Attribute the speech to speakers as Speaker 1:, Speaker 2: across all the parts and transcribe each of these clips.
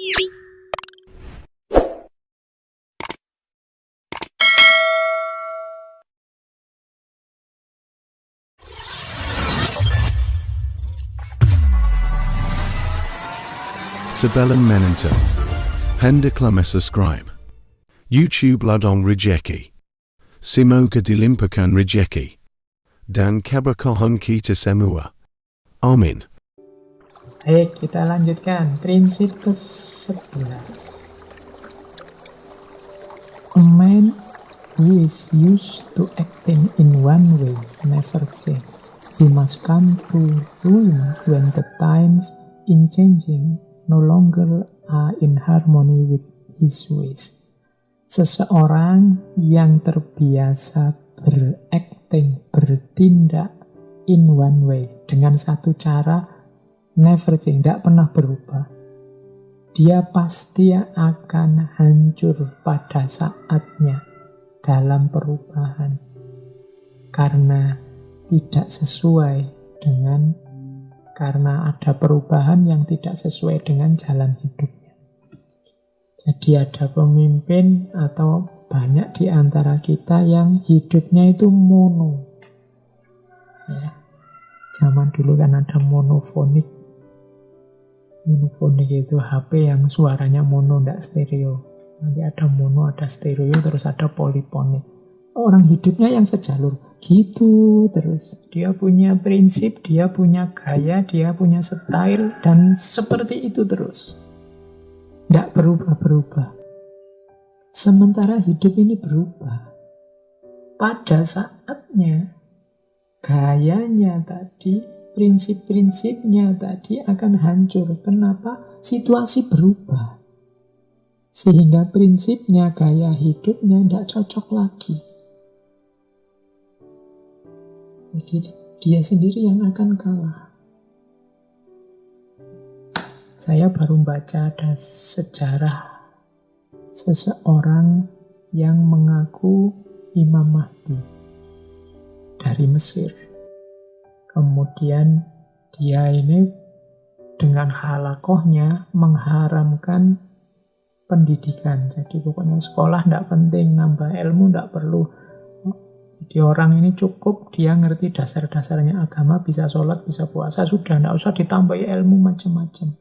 Speaker 1: Sebelan menentu. Hendaklah subscribe. YouTube ladong rejeki. Semoga dilimpahkan rejeki. Dan keberkahan kita semua. Amin.
Speaker 2: Baik, kita lanjutkan. Prinsip ke-11. A man who is used to acting in one way never change. He must come to ruin when the times in changing no longer are in harmony with his ways. Seseorang yang terbiasa bertindak in one way, dengan satu cara, never change, tidak pernah berubah. Dia pasti akan hancur pada saatnya dalam perubahan. Karena tidak sesuai karena ada perubahan yang tidak sesuai dengan jalan hidupnya. Jadi ada pemimpin atau banyak di antara kita yang hidupnya itu mono. Ya. Zaman dulu kan ada monofonik. Monofonik itu HP yang suaranya mono, tidak stereo. Nanti ada mono, ada stereo, terus ada polifonik. Orang hidupnya yang sejalur. Gitu terus. Dia punya prinsip, dia punya gaya, dia punya style, dan seperti itu terus. Tidak berubah-berubah. Sementara hidup ini berubah. Pada saatnya, gayanya tadi, prinsip-prinsipnya tadi akan hancur. Kenapa? Situasi berubah. Sehingga prinsipnya, gaya hidupnya tidak cocok lagi. Jadi dia sendiri yang akan kalah. Saya baru baca ada sejarah seseorang yang mengaku Imam Mahdi dari Mesir. Kemudian dia ini dengan halakohnya mengharamkan pendidikan. Jadi pokoknya sekolah tidak penting, nambah ilmu tidak perlu. Jadi orang ini cukup dia ngerti dasar-dasarnya agama, bisa sholat, bisa puasa, sudah tidak usah ditambahi ilmu macam-macam.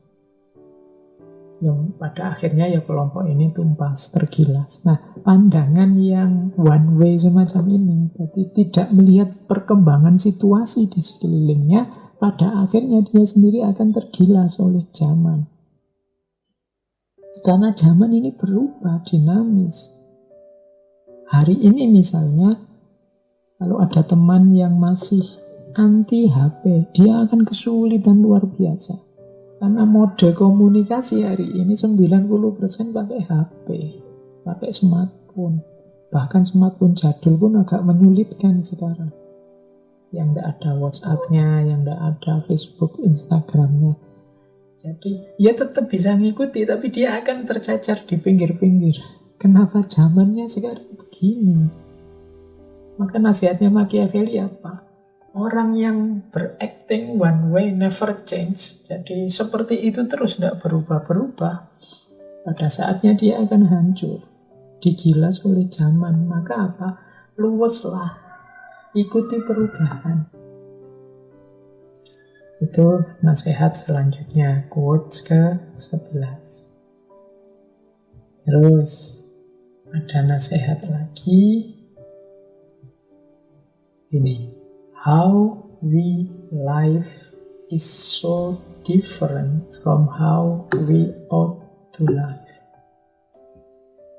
Speaker 2: Yang pada akhirnya ya kelompok ini tumpas, tergilas. Nah, pandangan yang one way semacam ini, jadi tidak melihat perkembangan situasi di sekelilingnya, pada akhirnya dia sendiri akan tergilas oleh zaman. Karena zaman ini berubah, dinamis. Hari ini misalnya, kalau ada teman yang masih anti HP, dia akan kesulitan luar biasa. Karena mode komunikasi hari ini 90% pakai HP, pakai smartphone. Bahkan smartphone jadul pun agak menyulitkan sekarang. Yang tidak ada WhatsApp-nya, yang tidak ada Facebook, Instagram-nya. Jadi ya tetap bisa ngikuti, tapi dia akan tercacar di pinggir-pinggir. Kenapa zamannya sekarang begini? Maka nasihatnya Machiavelli apa? Orang yang beracting one way never change. Jadi seperti itu terus tidak berubah-berubah. Pada saatnya dia akan hancur. Digilas oleh zaman. Maka apa? Luweslah. Ikuti perubahan. Itu nasihat selanjutnya. Quotes ke-11. Terus ada nasihat lagi. Ini, how we live is so different from how we ought to live.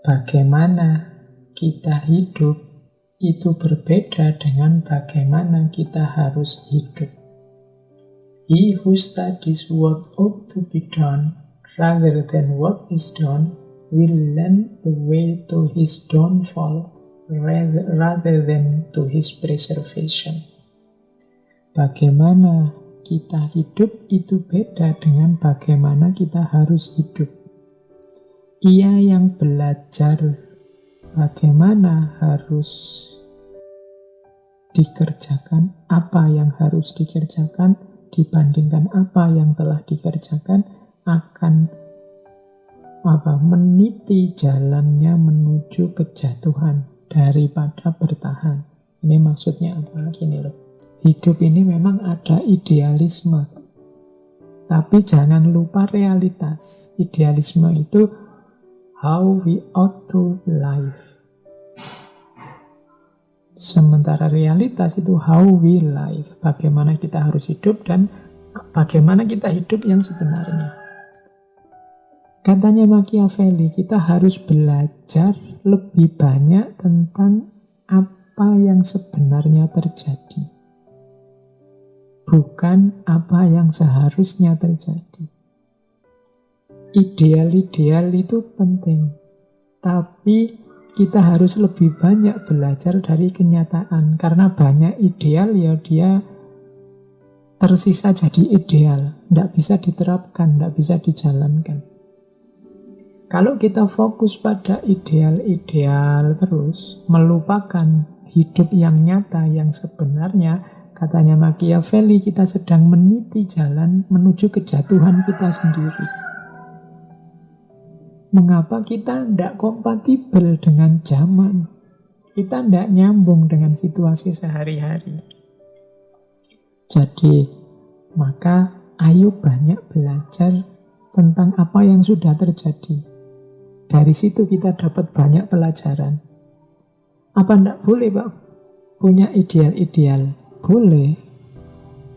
Speaker 2: Bagaimana kita hidup itu berbeda dengan bagaimana kita harus hidup. He who studies what ought to be done rather than what is done will learn the way to his downfall rather than to his preservation. Bagaimana kita hidup itu beda dengan bagaimana kita harus hidup. Ia yang belajar bagaimana harus dikerjakan, apa yang harus dikerjakan dibandingkan apa yang telah dikerjakan, akan meniti jalannya menuju kejatuhan daripada bertahan. Ini maksudnya apa? Gini loh. Hidup ini memang ada idealisme. Tapi jangan lupa realitas. Idealisme itu how we ought to live. Sementara realitas itu how we live. Bagaimana kita harus hidup dan bagaimana kita hidup yang sebenarnya. Katanya Machiavelli, kita harus belajar lebih banyak tentang apa yang sebenarnya terjadi. Bukan apa yang seharusnya terjadi. Ideal-ideal itu penting. Tapi kita harus lebih banyak belajar dari kenyataan. Karena banyak ideal ya dia tersisa jadi ideal. Tidak bisa diterapkan, tidak bisa dijalankan. Kalau kita fokus pada ideal-ideal terus, melupakan hidup yang nyata, yang sebenarnya, katanya Machiavelli, kita sedang meniti jalan menuju kejatuhan kita sendiri. Mengapa kita tidak kompatibel dengan zaman? Kita tidak nyambung dengan situasi sehari-hari. Jadi, maka ayo banyak belajar tentang apa yang sudah terjadi. Dari situ kita dapat banyak pelajaran. Apa tidak boleh, Pak? Punya ideal-ideal? Boleh.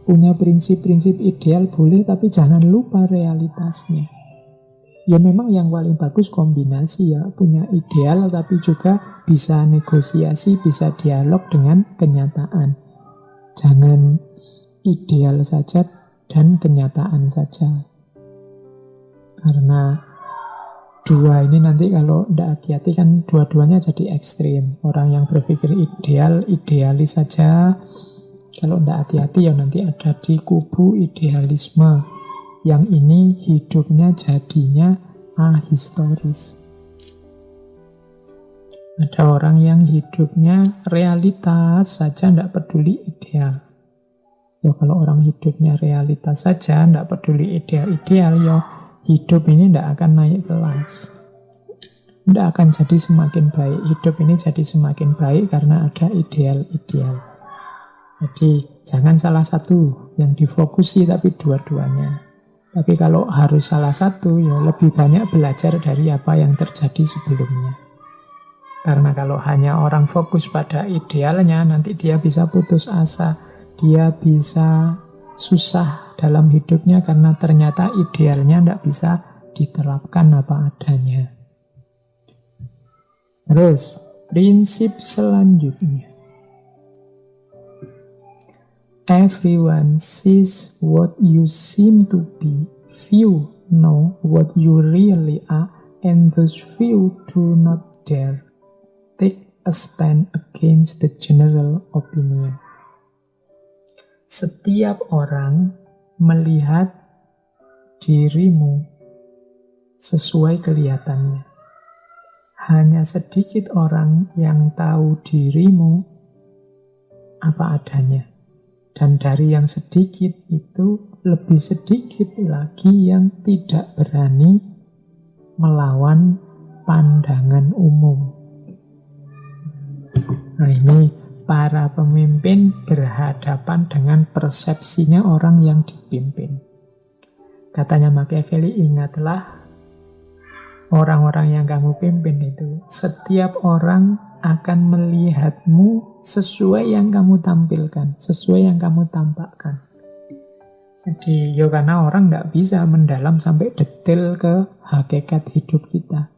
Speaker 2: Punya prinsip-prinsip ideal? Boleh, tapi jangan lupa realitasnya. Ya memang yang paling bagus kombinasi ya. Punya ideal tapi juga bisa negosiasi, bisa dialog dengan kenyataan. Jangan ideal saja dan kenyataan saja. Karena dua ini nanti kalau tidak hati-hati kan dua-duanya jadi ekstrim. Orang yang berpikir ideal, idealis saja. Kalau tidak hati-hati ya nanti ada di kubu idealisme. Yang ini hidupnya jadinya ahistoris. Ada orang yang hidupnya realitas saja, tidak peduli ideal. Ya kalau orang hidupnya realitas saja, tidak peduli ideal-ideal, ya hidup ini tidak akan naik kelas. Tidak akan jadi semakin baik. Hidup ini jadi semakin baik karena ada ideal-ideal. Jadi jangan salah satu yang difokusi, tapi dua-duanya. Tapi kalau harus salah satu, ya lebih banyak belajar dari apa yang terjadi sebelumnya. Karena kalau hanya orang fokus pada idealnya, nanti dia bisa putus asa. Dia bisa susah dalam hidupnya karena ternyata idealnya tidak bisa diterapkan apa adanya. Terus, prinsip selanjutnya. Everyone sees what you seem to be. Few know what you really are, and those few do not dare take a stand against the general opinion. Setiap orang melihat dirimu sesuai kelihatannya. Hanya sedikit orang yang tahu dirimu apa adanya. Dan dari yang sedikit itu lebih sedikit lagi yang tidak berani melawan pandangan umum. Nah ini para pemimpin berhadapan dengan persepsinya orang yang dipimpin. Katanya Machiavelli, ingatlah orang-orang yang kamu pimpin itu. Setiap orang akan melihatmu sesuai yang kamu tampilkan, sesuai yang kamu tampakkan. Jadi, ya karena orang tidak bisa mendalam sampai detail ke hakikat hidup kita.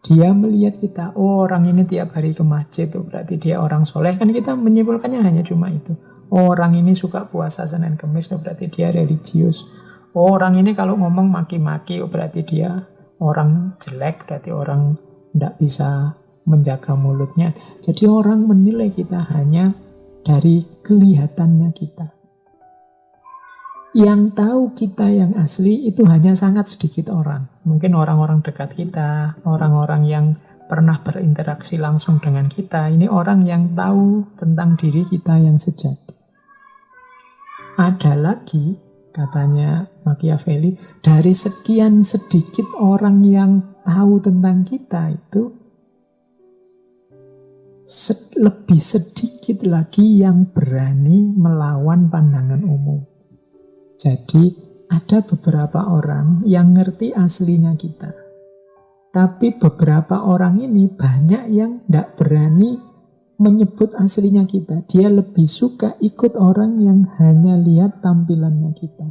Speaker 2: Dia melihat kita, oh orang ini tiap hari ke masjid, oh berarti dia orang soleh. Kan kita menyimpulkannya hanya cuma itu. Oh, orang ini suka puasa Senin Kemis, oh berarti dia religius. Oh, orang ini kalau ngomong maki-maki, oh berarti dia orang jelek, berarti orang tidak bisa menjaga mulutnya. Jadi orang menilai kita hanya dari kelihatannya kita. Yang tahu kita yang asli itu hanya sangat sedikit orang. Mungkin orang-orang dekat kita, orang-orang yang pernah berinteraksi langsung dengan kita. Ini orang yang tahu tentang diri kita yang sejati. Ada lagi Katanya Machiavelli, dari sekian sedikit orang yang tahu tentang kita itu, lebih sedikit lagi yang berani melawan pandangan umum. Jadi ada beberapa orang yang ngerti aslinya kita. Tapi beberapa orang ini banyak yang tidak berani menyebut aslinya kita. Dia lebih suka ikut orang yang hanya lihat tampilannya kita.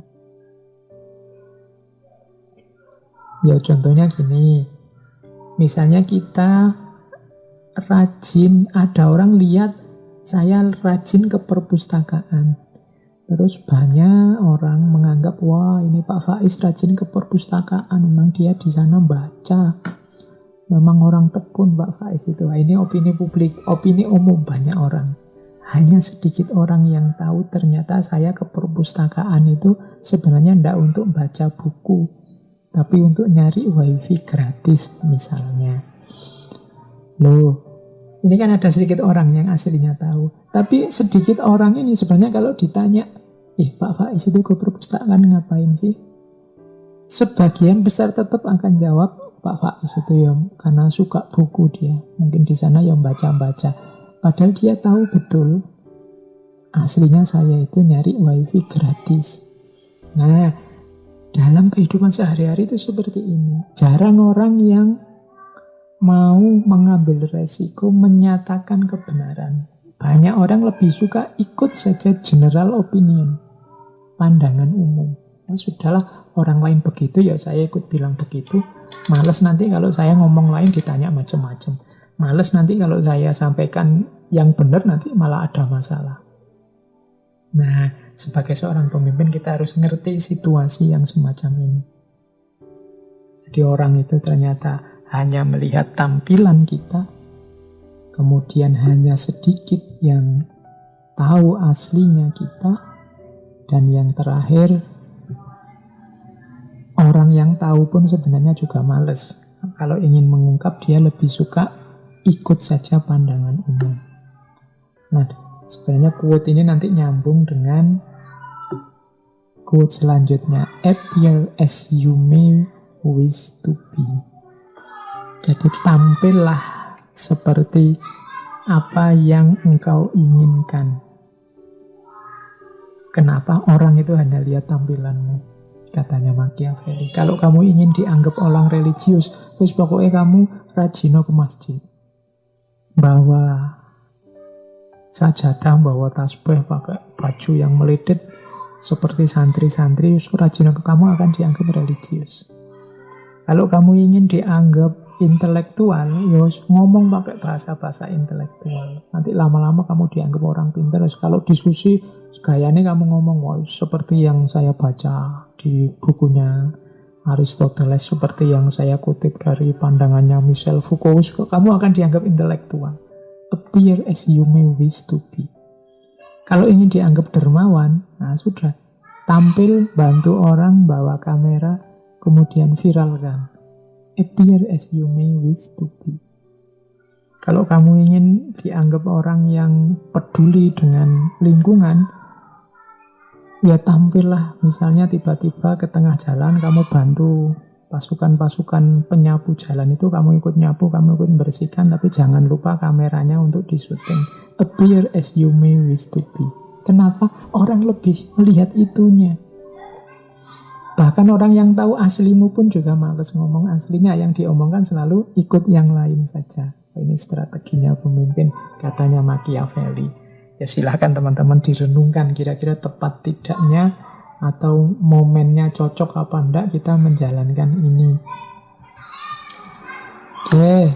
Speaker 2: Ya contohnya gini, misalnya kita rajin, ada orang lihat saya rajin ke perpustakaan. Terus banyak orang menganggap, wah ini Pak Faiz rajin ke perpustakaan, memang dia di sana baca. Memang orang tekun Pak Faiz itu. Ini opini publik, opini umum banyak orang. Hanya sedikit orang yang tahu ternyata saya ke perpustakaan itu sebenarnya tidak untuk baca buku, tapi untuk nyari wifi gratis misalnya. Loh, ini kan ada sedikit orang yang aslinya tahu. Tapi sedikit orang ini sebenarnya kalau ditanya, Pak Faiz itu ke perpustakaan ngapain sih? Sebagian besar tetap akan jawab, Pak Faiz itu ya karena suka buku dia. Mungkin di sana yang baca-baca. Padahal dia tahu betul aslinya saya itu nyari wifi gratis. Nah, dalam kehidupan sehari-hari itu seperti ini. Jarang orang yang mau mengambil resiko menyatakan kebenaran. Banyak orang lebih suka ikut saja general opinion, pandangan umum. Nah, sudahlah, orang lain begitu ya saya ikut bilang begitu. Males nanti kalau saya ngomong lain ditanya macam-macam. Males nanti kalau saya sampaikan yang benar nanti malah ada masalah. Nah, sebagai seorang pemimpin kita harus ngerti situasi yang semacam ini. Jadi orang itu ternyata hanya melihat tampilan kita, kemudian hanya sedikit yang tahu aslinya kita, dan yang terakhir, orang yang tahu pun sebenarnya juga males. Kalau ingin mengungkap, dia lebih suka ikut saja pandangan umum. Nah, sebenarnya quote ini nanti nyambung dengan quote selanjutnya. Appear as you may wish to be. Jadi tampillah seperti apa yang engkau inginkan. Kenapa orang itu hanya lihat tampilanmu? Katanya Machiavelli. Kalau kamu ingin dianggap orang religius, terus pokoknya kamu rajin ke masjid. Bawa sajadah, bawa tasbih, pakai baju yang meledet seperti santri-santri, rajin ke kamu akan dianggap religius. Kalau kamu ingin dianggap intelektual, ngomong pakai bahasa-bahasa intelektual. Nanti lama-lama kamu dianggap orang pintar. Kalau diskusi, gayanya kamu ngomong, wah, seperti yang saya baca di bukunya Aristoteles, seperti yang saya kutip dari pandangannya Michel Foucault, kamu akan dianggap intelektual. Appear as you may wish to be. Kalau ingin dianggap dermawan, nah sudah, tampil, bantu orang, bawa kamera, kemudian viralkan. Appear as you may wish to be. Kalau kamu ingin dianggap orang yang peduli dengan lingkungan, ya tampillah, misalnya tiba-tiba ke tengah jalan kamu bantu pasukan-pasukan penyapu jalan itu, kamu ikut nyapu, kamu ikut bersihkan, tapi jangan lupa kameranya untuk disuting. Appear as you may wish to be. Kenapa? Orang lebih melihat itunya. Bahkan orang yang tahu aslimu pun juga malas ngomong aslinya, yang diomongkan selalu ikut yang lain saja. Ini strateginya pemimpin, katanya Machiavelli. Ya silahkan teman-teman direnungkan kira-kira tepat tidaknya atau momennya cocok apa enggak kita menjalankan ini. Oke.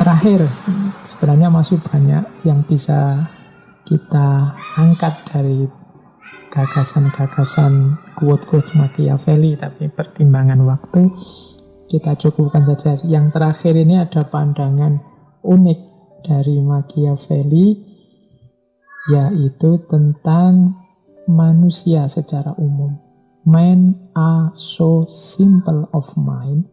Speaker 2: Terakhir, sebenarnya masih banyak yang bisa kita angkat dari gagasan-gagasan quote-quote Machiavelli, tapi pertimbangan waktu kita cukupkan saja. Yang terakhir ini ada pandangan unik dari Machiavelli, yaitu tentang manusia secara umum. Men are so simple of mind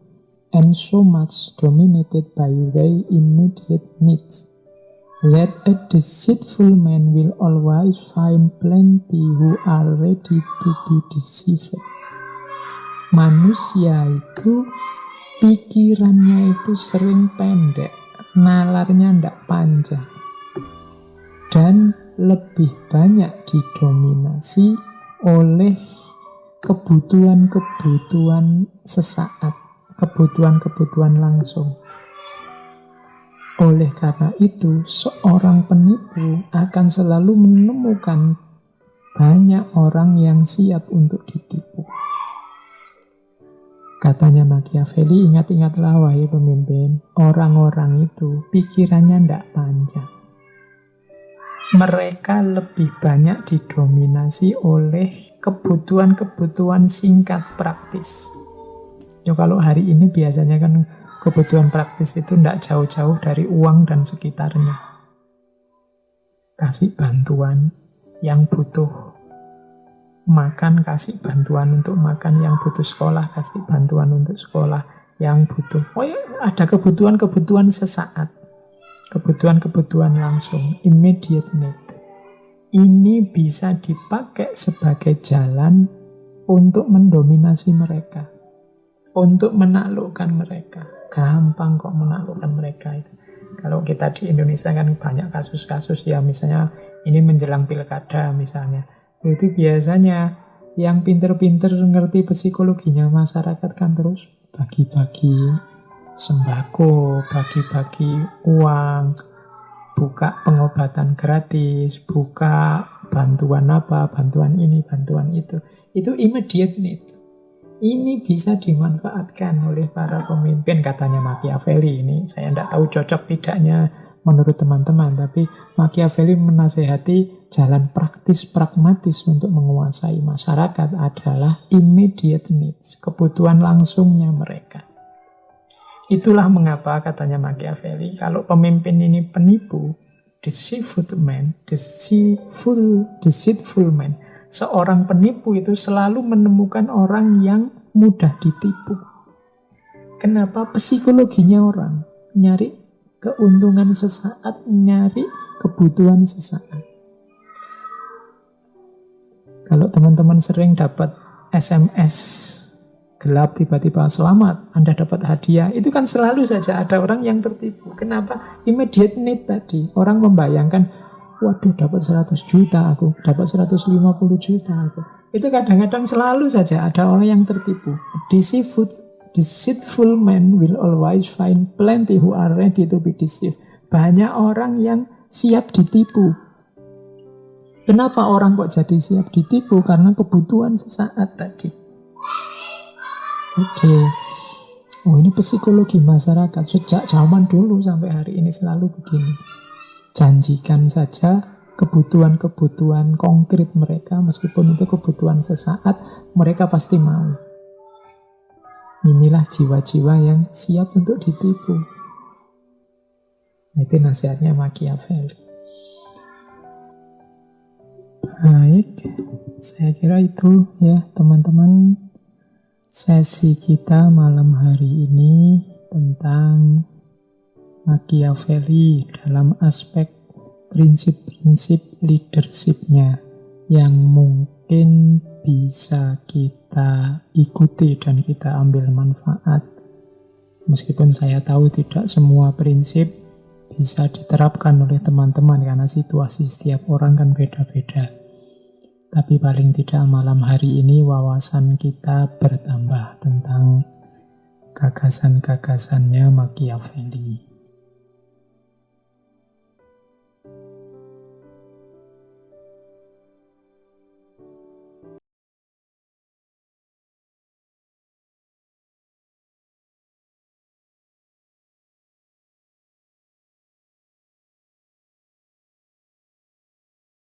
Speaker 2: and so much dominated by their immediate needs that a deceitful man will always find plenty who are ready to be deceived. Manusia itu pikirannya itu sering pendek, nalarnya ndak panjang, dan lebih banyak didominasi oleh kebutuhan-kebutuhan sesaat, kebutuhan-kebutuhan langsung. Oleh karena itu, seorang penipu akan selalu menemukan banyak orang yang siap untuk ditipu. Katanya Machiavelli, ingat-ingatlah wahai pemimpin, orang-orang itu pikirannya ndak panjang. Mereka lebih banyak didominasi oleh kebutuhan-kebutuhan singkat praktis. Ya kalau hari ini biasanya kan kebutuhan praktis itu tidak jauh-jauh dari uang dan sekitarnya. Kasih bantuan yang butuh makan, kasih bantuan untuk makan, yang butuh sekolah, kasih bantuan untuk sekolah, yang butuh. Oh ya, ada kebutuhan-kebutuhan sesaat. Kebutuhan-kebutuhan langsung, immediate need. Ini bisa dipakai sebagai jalan untuk mendominasi mereka, untuk menaklukkan mereka. Gampang kok menaklukkan mereka itu. Kalau kita di Indonesia kan banyak kasus-kasus ya, misalnya ini menjelang pilkada misalnya. Itu biasanya yang pinter-pinter ngerti psikologinya masyarakat kan terus bagi-bagi sembako, bagi-bagi uang, buka pengobatan gratis, buka bantuan apa, bantuan ini, bantuan itu. Itu immediate need. Ini bisa dimanfaatkan oleh para pemimpin, katanya Machiavelli. Ini saya tidak tahu cocok tidaknya menurut teman-teman, tapi Machiavelli menasehati jalan praktis, pragmatis untuk menguasai masyarakat adalah immediate needs, kebutuhan langsungnya mereka. Itulah mengapa, katanya Machiavelli, kalau pemimpin ini penipu, deceitful man, seorang penipu itu selalu menemukan orang yang mudah ditipu. Kenapa? Psikologinya orang nyari keuntungan sesaat, nyari kebutuhan sesaat. Kalau teman-teman sering dapat SMS gelap tiba-tiba selamat, Anda dapat hadiah, itu kan selalu saja ada orang yang tertipu. Kenapa? Immediate need tadi. Orang membayangkan, waduh dapat 100 juta aku, dapat 150 juta aku. Itu kadang-kadang selalu saja ada orang yang tertipu. Deceitful man will always find plenty who are ready to be deceived. Banyak orang yang siap ditipu. Kenapa orang kok jadi siap ditipu? Karena kebutuhan sesaat tadi. Oke. Oh, ini psikologi masyarakat sejak zaman dulu sampai hari ini selalu begini. Janjikan saja kebutuhan-kebutuhan konkret mereka, meskipun itu kebutuhan sesaat, mereka pasti mau. Inilah jiwa-jiwa yang siap untuk ditipu. Itu nasihatnya Machiavelli. Baik, saya kira itu ya teman-teman sesi kita malam hari ini tentang Machiavelli dalam aspek prinsip-prinsip leadership-nya yang mungkin bisa kita ikuti dan kita ambil manfaat. Meskipun saya tahu tidak semua prinsip bisa diterapkan oleh teman-teman karena situasi setiap orang kan beda-beda. Tapi paling tidak malam hari ini wawasan kita bertambah tentang gagasan-gagasannya Machiavelli.